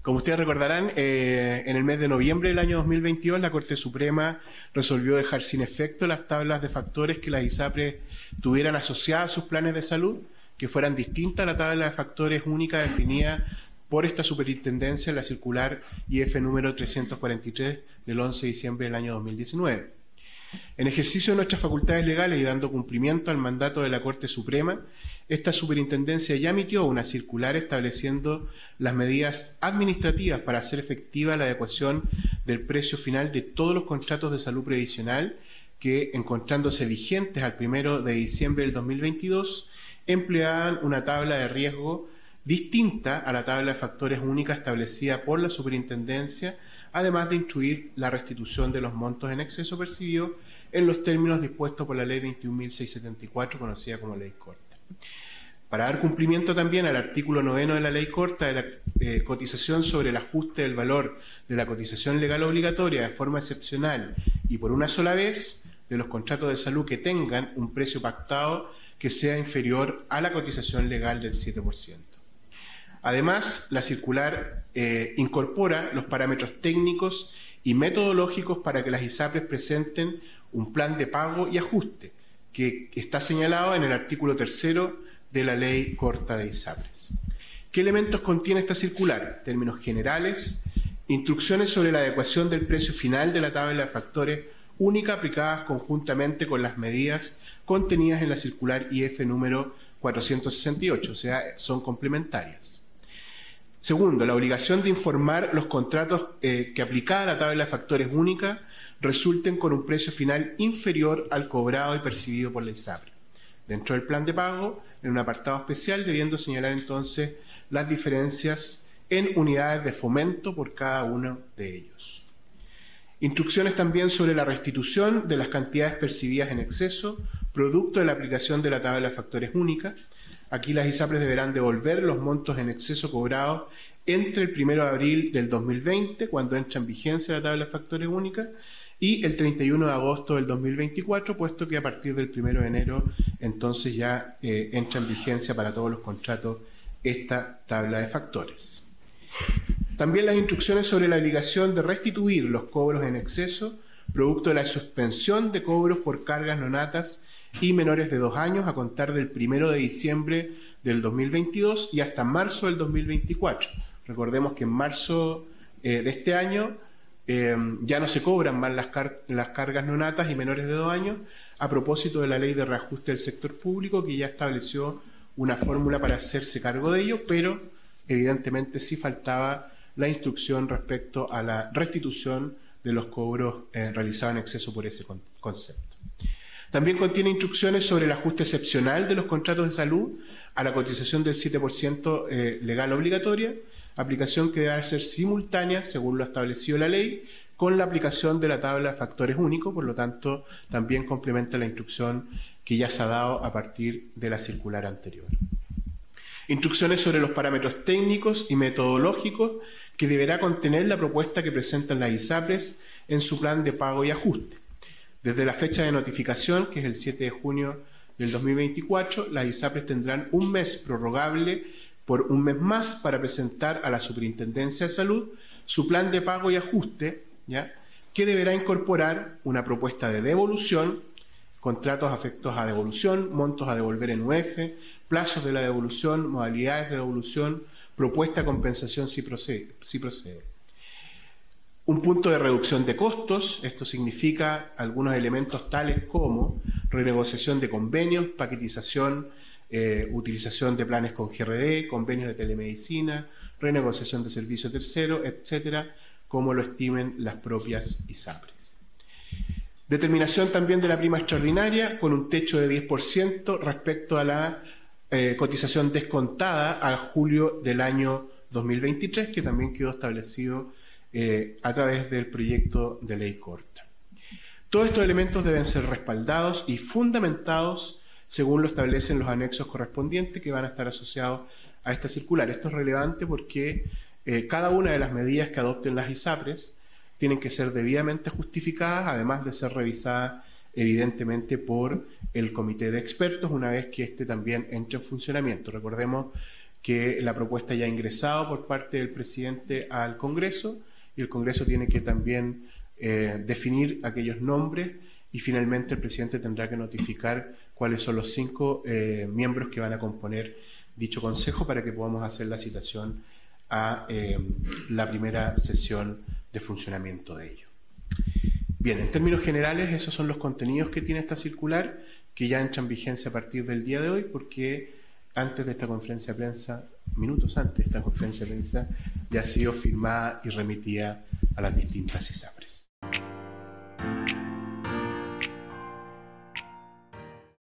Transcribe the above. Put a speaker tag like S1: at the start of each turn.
S1: Como ustedes recordarán, en el mes de noviembre del año 2022, la Corte Suprema resolvió dejar sin efecto las tablas de factores que las ISAPRES tuvieran asociadas a sus planes de salud, que fueran distintas a la tabla de factores única definida por esta superintendencia en la circular IF número 343 del 11 de diciembre del año 2019. En ejercicio de nuestras facultades legales y dando cumplimiento al mandato de la Corte Suprema, esta superintendencia ya emitió una circular estableciendo las medidas administrativas para hacer efectiva la adecuación del precio final de todos los contratos de salud previsional que, encontrándose vigentes al 1 de diciembre del 2022, empleaban una tabla de riesgo distinta a la tabla de factores única establecida por la superintendencia, además de instruir la restitución de los montos en exceso percibidos en los términos dispuestos por la Ley 21.674, conocida como Ley Corta. Para dar cumplimiento también al artículo 9 de la Ley Corta de la cotización sobre el ajuste del valor de la cotización legal obligatoria de forma excepcional y por una sola vez de los contratos de salud que tengan un precio pactado que sea inferior a la cotización legal del 7%. Además, la circular incorpora los parámetros técnicos y metodológicos para que las ISAPRES presenten un plan de pago y ajuste, que está señalado en el artículo 3 de la Ley Corta de ISAPRES. ¿Qué elementos contiene esta circular? Términos generales, instrucciones sobre la adecuación del precio final de la tabla de factores única aplicadas conjuntamente con las medidas contenidas en la circular IF número 468, o sea, son complementarias. Segundo, la obligación de informar los contratos que aplicada la tabla de factores única resulten con un precio final inferior al cobrado y percibido por la ISAPRE. Dentro del plan de pago, en un apartado especial, debiendo señalar entonces las diferencias en unidades de fomento por cada uno de ellos. Instrucciones también sobre la restitución de las cantidades percibidas en exceso, producto de la aplicación de la tabla de factores única. Aquí las ISAPRES deberán devolver los montos en exceso cobrados entre el 1 de abril del 2020, cuando entra en vigencia la tabla de factores única, y el 31 de agosto del 2024, puesto que a partir del 1 de enero entonces ya entra en vigencia para todos los contratos esta tabla de factores. También las instrucciones sobre la obligación de restituir los cobros en exceso, producto de la suspensión de cobros por cargas nonatas y menores de 2 años a contar del 1 de diciembre del 2022 y hasta marzo del 2024. Recordemos que en marzo de este año ya no se cobran más las cargas nonatas y menores de 2 años a propósito de la Ley de Reajuste del Sector Público, que ya estableció una fórmula para hacerse cargo de ello, pero evidentemente sí faltaba la instrucción respecto a la restitución de los cobros realizados en exceso por ese concepto. También contiene instrucciones sobre el ajuste excepcional de los contratos de salud a la cotización del 7% legal obligatoria, aplicación que debe ser simultánea, según lo establecido la ley, con la aplicación de la tabla de factores únicos, por lo tanto, también complementa la instrucción que ya se ha dado a partir de la circular anterior. Instrucciones sobre los parámetros técnicos y metodológicos que deberá contener la propuesta que presentan las ISAPRES en su plan de pago y ajuste. Desde la fecha de notificación, que es el 7 de junio del 2024, las ISAPRES tendrán un mes prorrogable por un mes más para presentar a la Superintendencia de Salud su plan de pago y ajuste, ¿ya?, que deberá incorporar una propuesta de devolución, contratos afectos a devolución, montos a devolver en UF, plazos de la devolución, modalidades de devolución, propuesta de compensación si procede. Un punto de reducción de costos, esto significa algunos elementos tales como renegociación de convenios, paquetización, utilización de planes con GRD, convenios de telemedicina, renegociación de servicio tercero, etcétera, como lo estimen las propias ISAPRES. Determinación también de la prima extraordinaria con un techo de 10% respecto a la cotización descontada a julio del año 2023, que también quedó establecido a través del proyecto de ley corta. Todos estos elementos deben ser respaldados y fundamentados según lo establecen los anexos correspondientes que van a estar asociados a esta circular. Esto es relevante porque cada una de las medidas que adopten las ISAPRES tienen que ser debidamente justificadas, además de ser revisadas evidentemente por el comité de expertos una vez que éste también entre en funcionamiento. Recordemos que la propuesta ya ha ingresado por parte del presidente al Congreso y el Congreso tiene que también definir aquellos nombres y finalmente el presidente tendrá que notificar cuáles son los 5 miembros que van a componer dicho Consejo para que podamos hacer la citación a la primera sesión de funcionamiento de ello. Bien, en términos generales, esos son los contenidos que tiene esta circular, que ya entra en vigencia a partir del día de hoy, porque antes de esta conferencia de prensa, minutos antes de esta conferencia de prensa, ya ha sido firmada y remitida a las distintas ISAPRES.